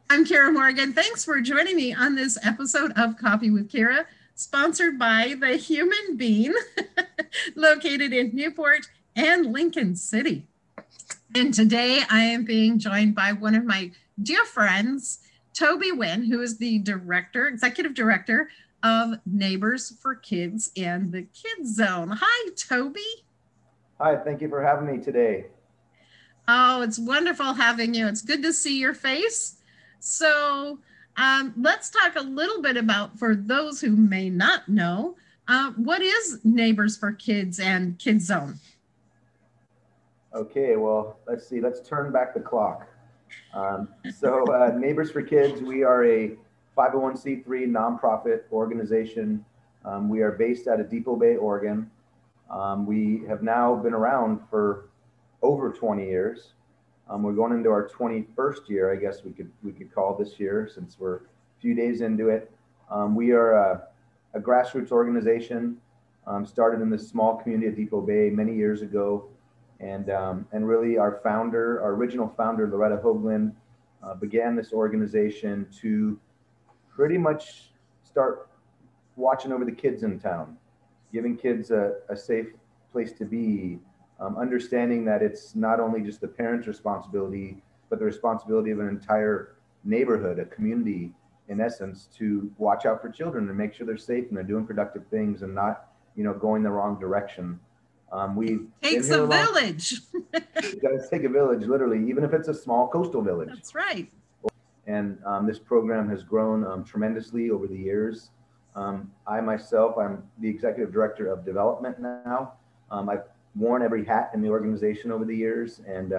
I'm Kiera Morgan. Thanks for joining me on this episode of Coffee with Kiera, sponsored by The Human Bean, located in Newport and Lincoln City. And today I am being joined by one of my dear friends, Toby Winn, who is the executive director of Neighbors for Kids and the Kids Zone. Hi, Toby. Hi, thank you for having me today. Oh, it's wonderful having you. It's good to see your face. So let's talk a little bit about, for those who may not know, what is Neighbors for Kids and Kids Zone? Okay, well, let's see, let's turn back the clock. Neighbors for Kids, we are a 501c3 nonprofit organization. We are based out of Depot Bay, Oregon. We have now been around for over 20 years. We're going into our 21st year, I guess we could call this year, since we're a few days into it. We are a grassroots organization, started in this small community of Depot Bay many years ago. And really our original founder, Loretta Hoagland, began this organization to pretty much start watching over the kids in town, giving kids a safe place to be, understanding that it's not only just the parents' responsibility, but the responsibility of an entire neighborhood, a community, in essence, to watch out for children and make sure they're safe and they're doing productive things and not, going the wrong direction. We've Takes a village. It does take a village, literally, even if it's a small coastal village. That's right. And this program has grown tremendously over the years. I myself, I'm the executive director of development now. I've worn every hat in the organization over the years, and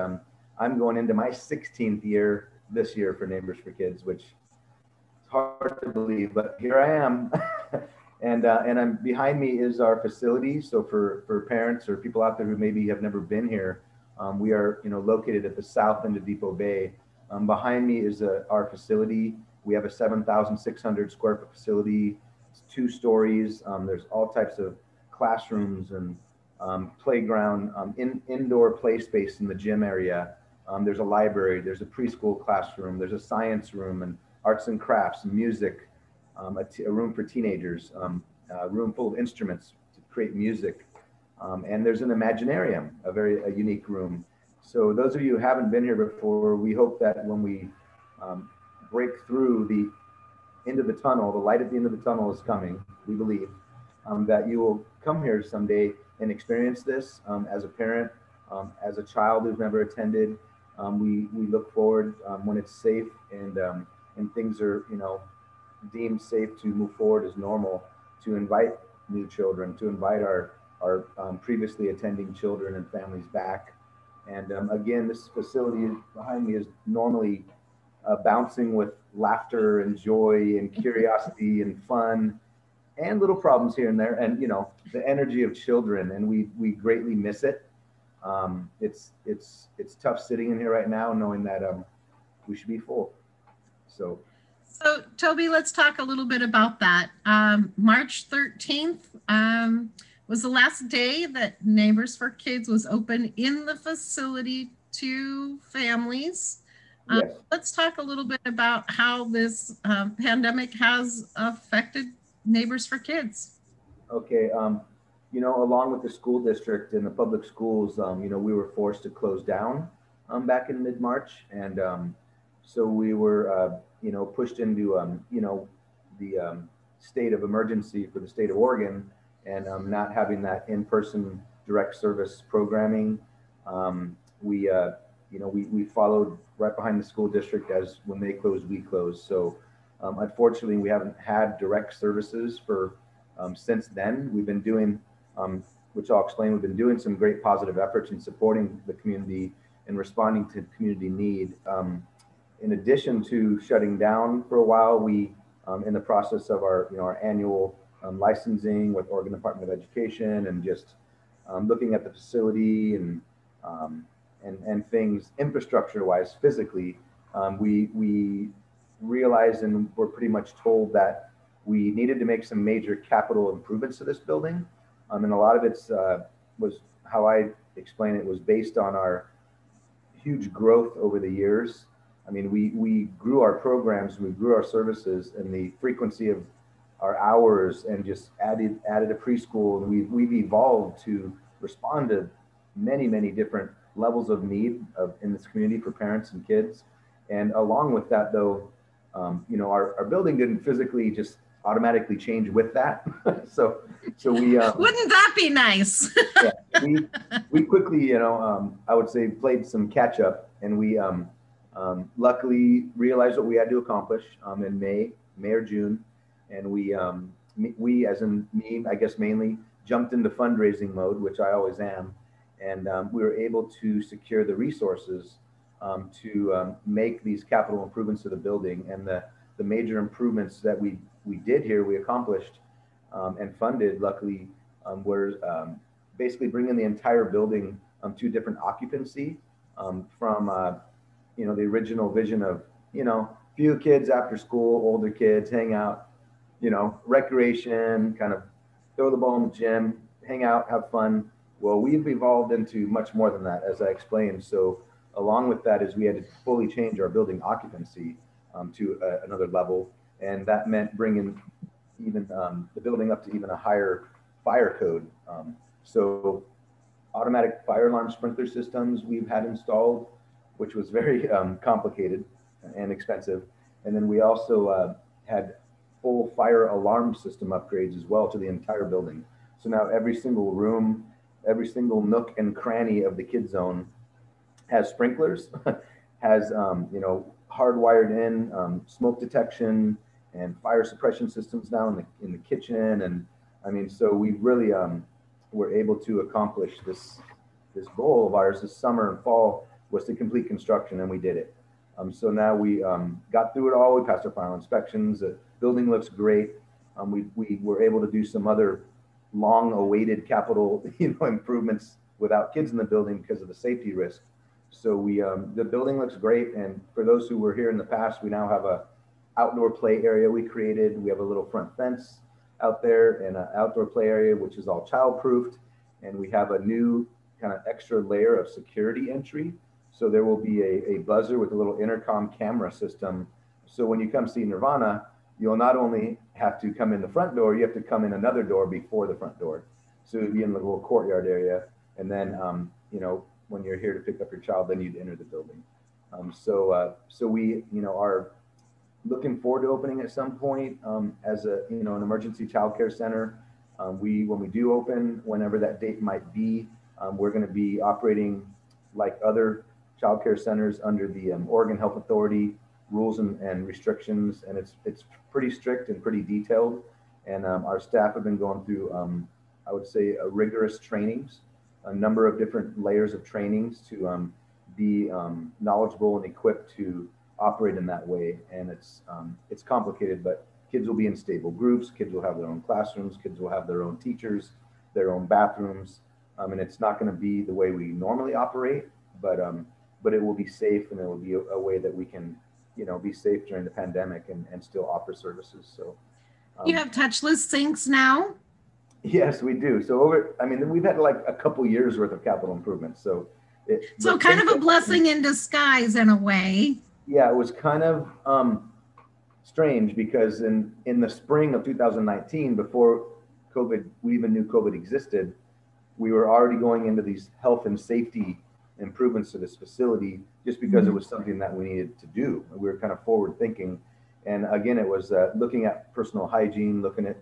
I'm going into my 16th year this year for Neighbors for Kids, which is hard to believe, but here I am. And I'm behind me is our facility. So for parents or people out there who maybe have never been here, we are located at the south end of Depot Bay. Behind me is our facility. We have a 7,600 square foot facility. It's 2 stories. There's all types of classrooms and playground, indoor play space in the gym area. There's a library. There's a preschool classroom. There's a science room and arts and crafts, and music. A room for teenagers, a room full of instruments to create music. And there's an Imaginarium, a unique room. So those of you who haven't been here before, we hope that when we break through the end of the tunnel, the light at the end of the tunnel is coming, we believe, that you will come here someday and experience this as a parent, as a child who's never attended. We look forward when it's safe and things are, deemed safe to move forward as normal, to invite new children, to invite our previously attending children and families back. And again, this facility behind me is normally bouncing with laughter and joy and curiosity and fun and little problems here and there, and the energy of children, and we greatly miss it. It's tough sitting in here right now knowing that we should be full. So Toby, let's talk a little bit about that. March 13th was the last day that Neighbors for Kids was open in the facility to families. Yes. Let's talk a little bit about how this pandemic has affected Neighbors for Kids. Okay. Along with the school district and the public schools, we were forced to close down back in mid-March. And so we were pushed into, the state of emergency for the state of Oregon, and not having that in-person direct service programming. We followed right behind the school district, as when they closed, we closed. So unfortunately, we haven't had direct services for since then. We've been doing, which I'll explain, we've been doing some great positive efforts in supporting the community and responding to community need. In addition to shutting down for a while, we, in the process of our annual licensing with Oregon Department of Education, and just looking at the facility and things infrastructure-wise, physically, we realized and were pretty much told that we needed to make some major capital improvements to this building, and a lot of it was, how I explain it, was based on our huge growth over the years. I mean, we grew our programs, we grew our services and the frequency of our hours, and just added a preschool, and we've evolved to respond to many different levels of need in this community for parents and kids. And along with that, though, our building didn't physically just automatically change with that. so we wouldn't that be nice? yeah, we quickly, I would say, played some catch up, and we luckily realized what we had to accomplish in May or June, and we, as in me, I guess mainly, jumped into fundraising mode, which I always am, and we were able to secure the resources to make these capital improvements to the building. And the major improvements that we did here, we accomplished and funded, luckily, were basically bringing the entire building to different occupancy from the original vision of few kids after school, older kids hang out, recreation, kind of throw the ball in the gym, hang out, have fun. Well, we've evolved into much more than that, as I explained. So along with that is we had to fully change our building occupancy to another level. And that meant bringing even the building up to even a higher fire code. So automatic fire alarm sprinkler systems we've had installed, which was very complicated and expensive. And then we also had full fire alarm system upgrades as well to the entire building. So now every single room, every single nook and cranny of the kid zone has sprinklers, has hardwired in smoke detection and fire suppression systems now in the kitchen. And I mean, so we really were able to accomplish this goal of ours this summer and fall, was to complete construction, and we did it. So now we got through it all. We passed our final inspections. The building looks great. We were able to do some other long-awaited capital improvements without kids in the building because of the safety risk. So the building looks great. And for those who were here in the past, we now have a outdoor play area we created. We have a little front fence out there and an outdoor play area, which is all child-proofed. And we have a new kind of extra layer of security entry. So there will be a buzzer with a little intercom camera system. So when you come see Nirvana, you'll not only have to come in the front door, you have to come in another door before the front door. So you'd be in the little courtyard area. And then, when you're here to pick up your child, then you'd enter the building. So we, are looking forward to opening at some point as an emergency childcare center. When we do open, whenever that date might be, we're going to be operating like other childcare centers under the Oregon Health Authority rules and restrictions, and it's pretty strict and pretty detailed. And our staff have been going through, I would say, rigorous trainings, a number of different layers of trainings to be knowledgeable and equipped to operate in that way. And it's complicated, but kids will be in stable groups. Kids will have their own classrooms. Kids will have their own teachers, their own bathrooms. And it's not going to be the way we normally operate, but it will be safe, and it will be a way that we can, be safe during the pandemic and still offer services. So you have touchless sinks now? Yes, we do. So we've had like a couple years worth of capital improvements. So kind of a blessing in disguise in a way. Yeah, it was kind of strange because in the spring of 2019, before COVID, we even knew COVID existed, we were already going into these health and safety improvements to this facility just because it was something that we needed to do. We were kind of forward thinking. And again, it was looking at personal hygiene, looking at,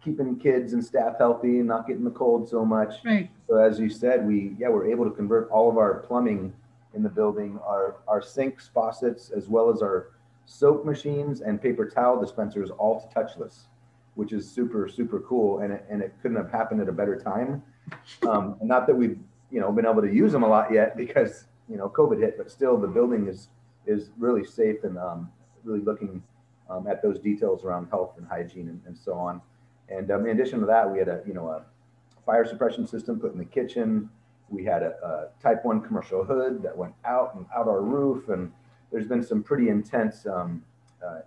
keeping kids and staff healthy and not getting the cold so much. Right. So as you said, we're able to convert all of our plumbing in the building, our sinks, faucets, as well as our soap machines and paper towel dispensers, all to touchless, which is super, super cool. And it couldn't have happened at a better time. And not that we've, been able to use them a lot yet because, COVID hit, but still the building is really safe and really looking at those details around health and hygiene and so on. And in addition to that, we had a fire suppression system put in the kitchen. We had a type 1 commercial hood that went out our roof. And there's been some pretty intense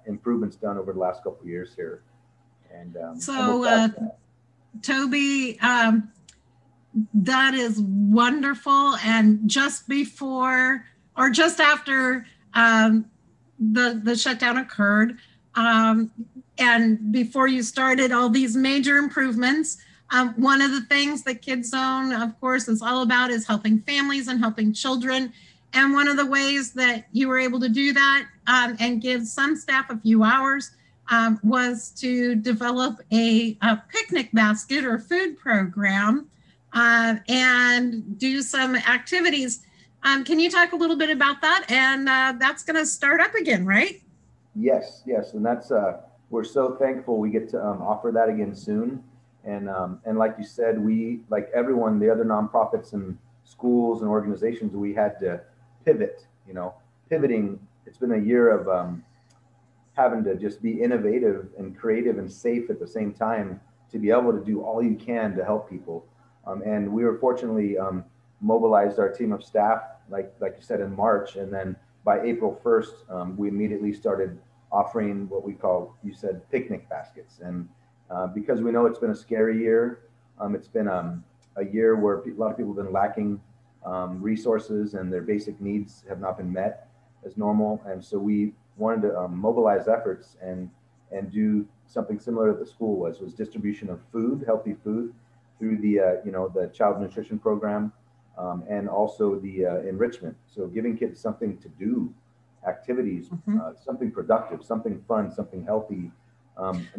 improvements done over the last couple of years here. And Toby, that is wonderful. And just before or just after the shutdown occurred. And before you started all these major improvements, one of the things that Kids Zone, of course, is all about is helping families and helping children. And one of the ways that you were able to do that and give some staff a few hours was to develop a picnic basket or food program and do some activities. Can you talk a little bit about that? And that's going to start up again, right? Yes, yes, and that's we're so thankful we get to offer that again soon. And like you said, we, like everyone, the other nonprofits and schools and organizations, we had to pivot. You know, pivoting. It's been a year of having to just be innovative and creative and safe at the same time to be able to do all you can to help people. And we were fortunately mobilized our team of staff, like you said, in March, and then by April 1st, we immediately started offering what we call, you said, picnic baskets. And because we know it's been a scary year, it's been a year where a lot of people have been lacking resources and their basic needs have not been met as normal. And so we wanted to mobilize efforts and do something similar that the school was distribution of food, healthy food, through the the child nutrition program, and also the enrichment. So giving kids something to do, activities, something productive, something fun, something healthy.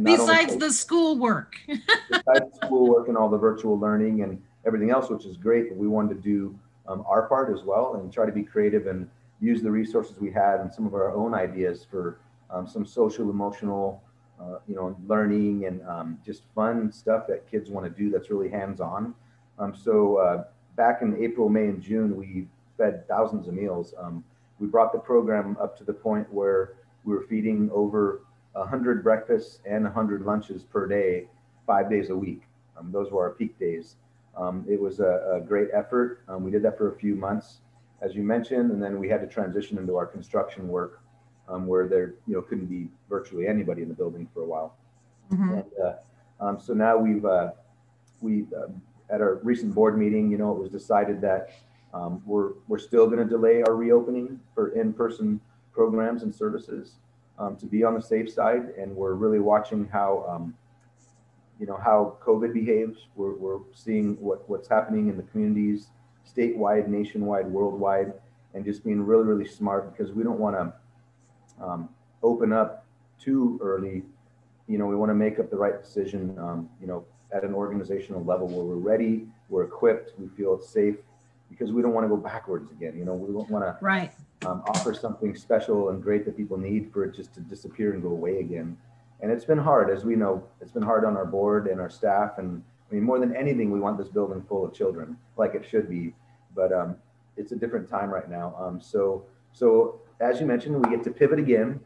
Besides the schoolwork. Besides schoolwork and all the virtual learning and everything else, which is great, but we wanted to do our part as well and try to be creative and use the resources we had and some of our own ideas for some social, emotional, learning and just fun stuff that kids want to do that's really hands-on. So back in April, May, and June, we fed thousands of meals. We brought the program up to the point where we were feeding over 100 breakfasts and 100 lunches per day, 5 days a week. Those were our peak days. It was a great effort. We did that for a few months, as you mentioned, and then we had to transition into our construction work, where there couldn't be virtually anybody in the building for a while. And so now we've at our recent board meeting, it was decided that we're still going to delay our reopening for in-person programs and services to be on the safe side, and we're really watching how how COVID behaves. We're seeing what's happening in the communities, statewide, nationwide, worldwide, and just being really, really smart, because we don't want to open up too early. We want to make up the right decision, at an organizational level where we're ready, we're equipped, we feel it's safe, because we don't want to go backwards again. We don't want to offer something special and great that people need for it just to disappear and go away again. And it's been hard, as we know. It's been hard on our board and our staff. And I mean, more than anything, we want this building full of children, like it should be. But it's a different time right now. So as you mentioned, we get to pivot again.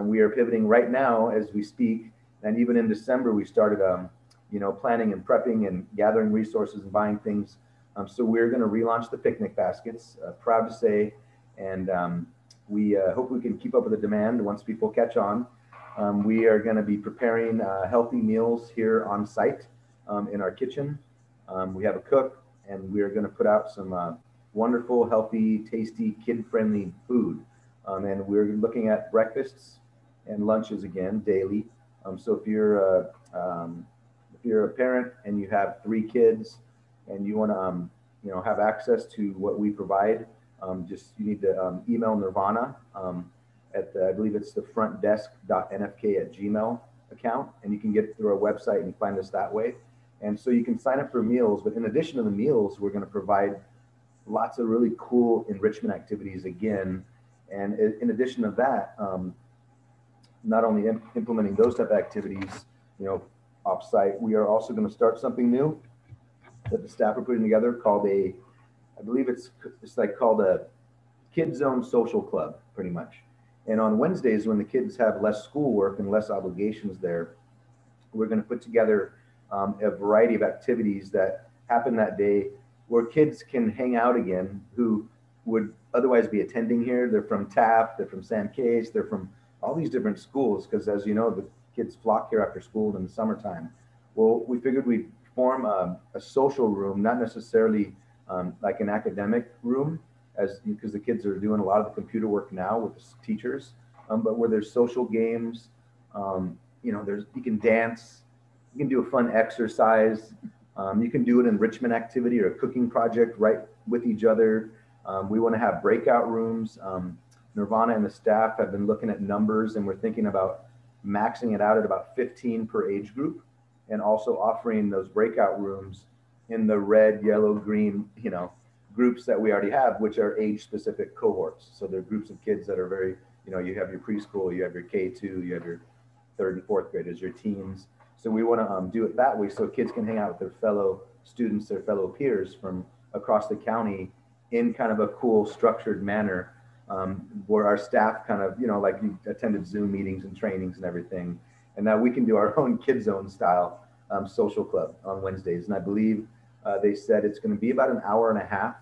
We are pivoting right now as we speak. And even in December, we started, planning and prepping and gathering resources and buying things. So we're going to relaunch the picnic baskets, proud to say. And we hope we can keep up with the demand once people catch on. We are going to be preparing healthy meals here on site in our kitchen. We have a cook, and we are going to put out some wonderful, healthy, tasty, kid-friendly food. And we're looking at breakfasts and lunches again daily. So if you're a parent and you have 3 kids and you want to have access to what we provide, you need to email Nirvana at I believe it's the frontdesk.nfk@gmail account, and you can get through our website and find us that way. And so you can sign up for meals, but in addition to the meals, we're going to provide lots of really cool enrichment activities again. And in addition to that, not only implementing those type of activities, off-site, we are also going to start something new that the staff are putting together called I believe it's called a Kids Zone Social Club, pretty much. And on Wednesdays, when the kids have less schoolwork and less obligations there, we're going to put together a variety of activities that happen that day where kids can hang out again who would otherwise be attending here. They're from Taft, they're from Sam Case, they're from all these different schools, because as you know, the kids flock here after school in the summertime. Well, we figured we'd form a social room, not necessarily like an academic room, as because the kids are doing a lot of the computer work now with the teachers, but where there's social games, you can dance, you can do a fun exercise, you can do an enrichment activity or a cooking project right with each other. We want to have breakout rooms. Nirvana and the staff have been looking at numbers, and we're thinking about maxing it out at about 15 per age group, and also offering those breakout rooms in the red, yellow, green, groups that we already have, which are age-specific cohorts. So they're groups of kids that are very, you have your preschool, you have your K2, you have your third and fourth graders, your teens. So we want to do it that way so kids can hang out with their fellow students, their fellow peers from across the county in kind of a cool, structured manner, where our staff kind of, like you attended Zoom meetings and trainings and everything. And now we can do our own Kid Zone style social club on Wednesdays. And I believe they said it's going to be about an hour and a half.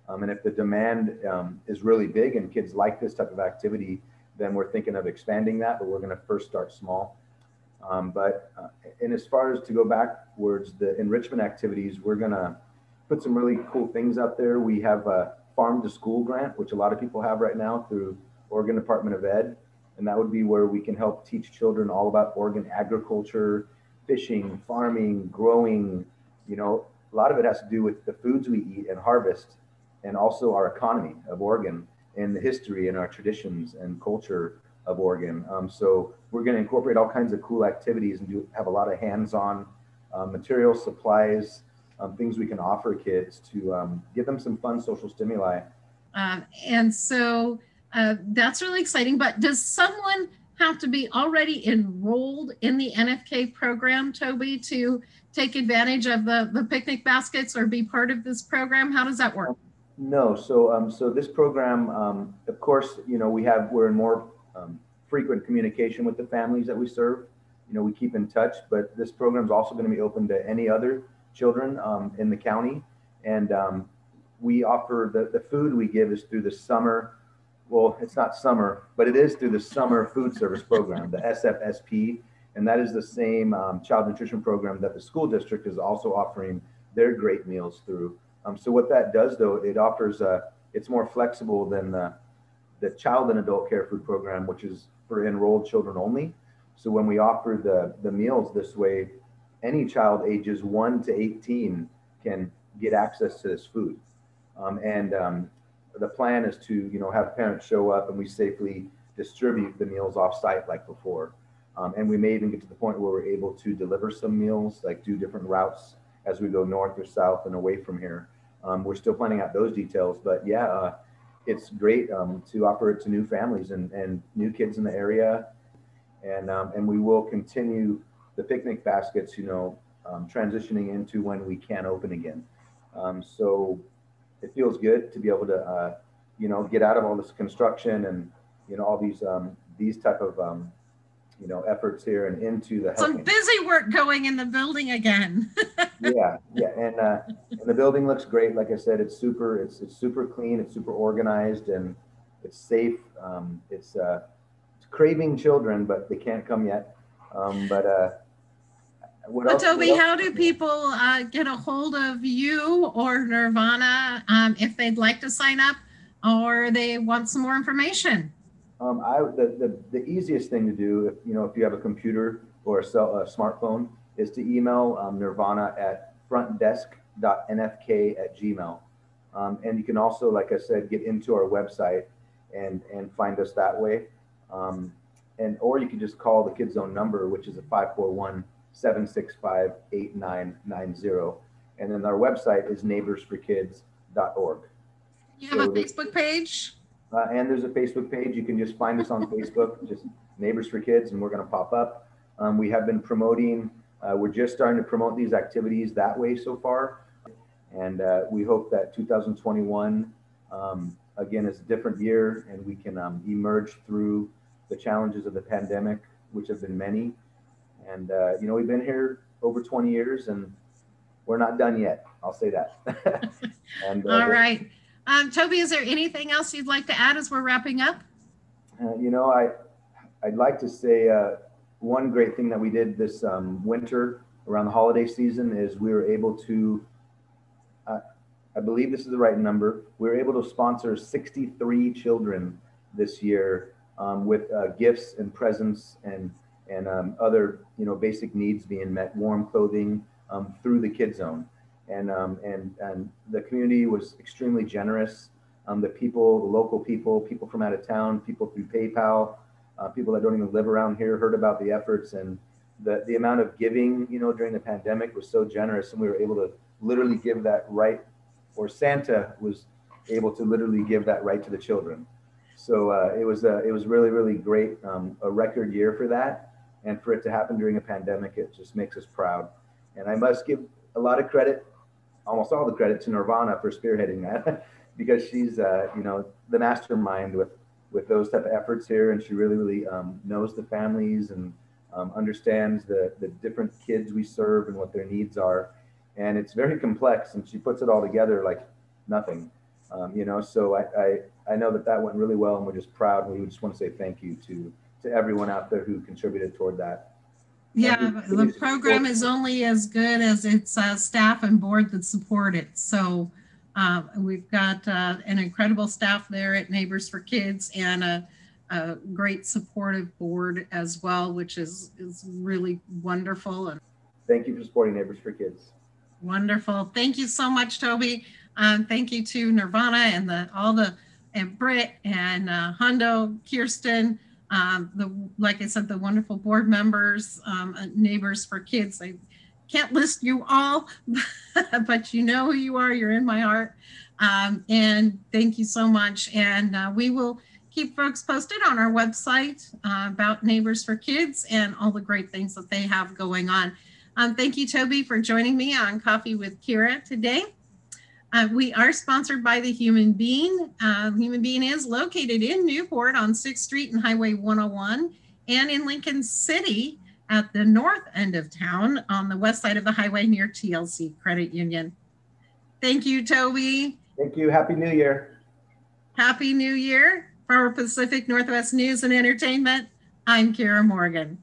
And if the demand is really big and kids like this type of activity, then we're thinking of expanding that, but we're going to first start small. And as far as to go backwards, the enrichment activities, we're going to put some really cool things out there. We have a farm to school grant, which a lot of people have right now through Oregon Department of Ed. And that would be where we can help teach children all about Oregon agriculture, fishing, farming, growing. A lot of it has to do with the foods we eat and harvest, and also our economy of Oregon and the history and our traditions and culture of Oregon. So we're going to incorporate all kinds of cool activities and have a lot of hands-on materials, supplies, things we can offer kids to give them some fun social stimuli. And so that's really exciting. But does someone have to be already enrolled in the NFK program, Toby, to take advantage of the picnic baskets or be part of this program? How does that work? No. So this program, of course, we're in more frequent communication with the families that we serve. We keep in touch, but this program is also going to be open to any other children in the county. And we offer the food we give is through the summer. Well, it's not summer, but it is through the summer food service program, the SFSP. And that is the same child nutrition program that the school district is also offering their great meals through. So what that does, though, it offers, it's more flexible than the child and adult care food program, which is for enrolled children only. So when we offer the meals this way, any child ages 1 to 18 can get access to this food. The plan is to, have parents show up and we safely distribute the meals off site like before. And we may even get to the point where we're able to deliver some meals, like do different routes as we go north or south and away from here. We're still planning out those details, but yeah, it's great to offer it to new families and new kids in the area. And we will continue the picnic baskets, transitioning into when we can open again. So it feels good to be able to, get out of all this construction and, all these type of, efforts here and into the some busy work going in the building again. yeah. And the building looks great. Like I said, it's super clean. It's super organized and it's safe. It's craving children, but they can't come yet. Toby, how do people get a hold of you or Nirvana if they'd like to sign up or they want some more information? The easiest thing to do, if you have a computer or a smartphone, is to email Nirvana at frontdesk.nfk@gmail. And you can also, like I said, get into our website and find us that way. Or you can just call the Kid Zone number, which is a 541-765-8990. And then our website is neighborsforkids.org. You have a Facebook page? And there's a Facebook page. You can just find us on Facebook, just Neighbors for Kids, and we're going to pop up. We have been promoting, we're just starting to promote these activities that way so far. And we hope that 2021, again, is a different year and we can emerge through the challenges of the pandemic, which have been many. And, we've been here over 20 years and we're not done yet. I'll say that. And, all right. Toby, is there anything else you'd like to add as we're wrapping up? I'd like to say one great thing that we did this winter around the holiday season is we were able to I believe this is the right number. We were able to sponsor 63 children this year with gifts and presents and other basic needs being met, warm clothing through the Kid Zone, and the community was extremely generous. The people, the local people from out of town, people through PayPal, people that don't even live around here heard about the efforts, and the amount of giving during the pandemic was so generous, and we were able to literally give that right, or Santa was able to literally give that right to the children. So it was really, really great, a record year for that. And for it to happen during a pandemic, it just makes us proud. And I must give a lot of credit, almost all the credit, to Nirvana for spearheading that because she's, the mastermind with those type of efforts here. And she really, really knows the families and understands the different kids we serve and what their needs are. And it's very complex, and she puts it all together like nothing. So I know that went really well, and we're just proud. And we just want to say thank you to everyone out there who contributed toward that. Yeah, the program is only as good as its staff and board that support it. So we've got an incredible staff there at Neighbors for Kids, and a great supportive board as well, which is really wonderful. And thank you for supporting Neighbors for Kids. Wonderful. Thank you so much, Toby. Thank you to Nirvana and Britt and Hundo, Kirsten, like I said, the wonderful board members, Neighbors for Kids. I can't list you all, but you know who you are. You're in my heart. And thank you so much. And we will keep folks posted on our website about Neighbors for Kids and all the great things that they have going on. Thank you, Toby, for joining me on Coffee with Kiera today. We are sponsored by The Human Bean. Human Bean is located in Newport on 6th Street and Highway 101, and in Lincoln City at the north end of town on the west side of the highway near TLC Credit Union. Thank you, Toby. Thank you. Happy New Year. Happy New Year. For Pacific Northwest News and Entertainment, I'm Kiera Morgan.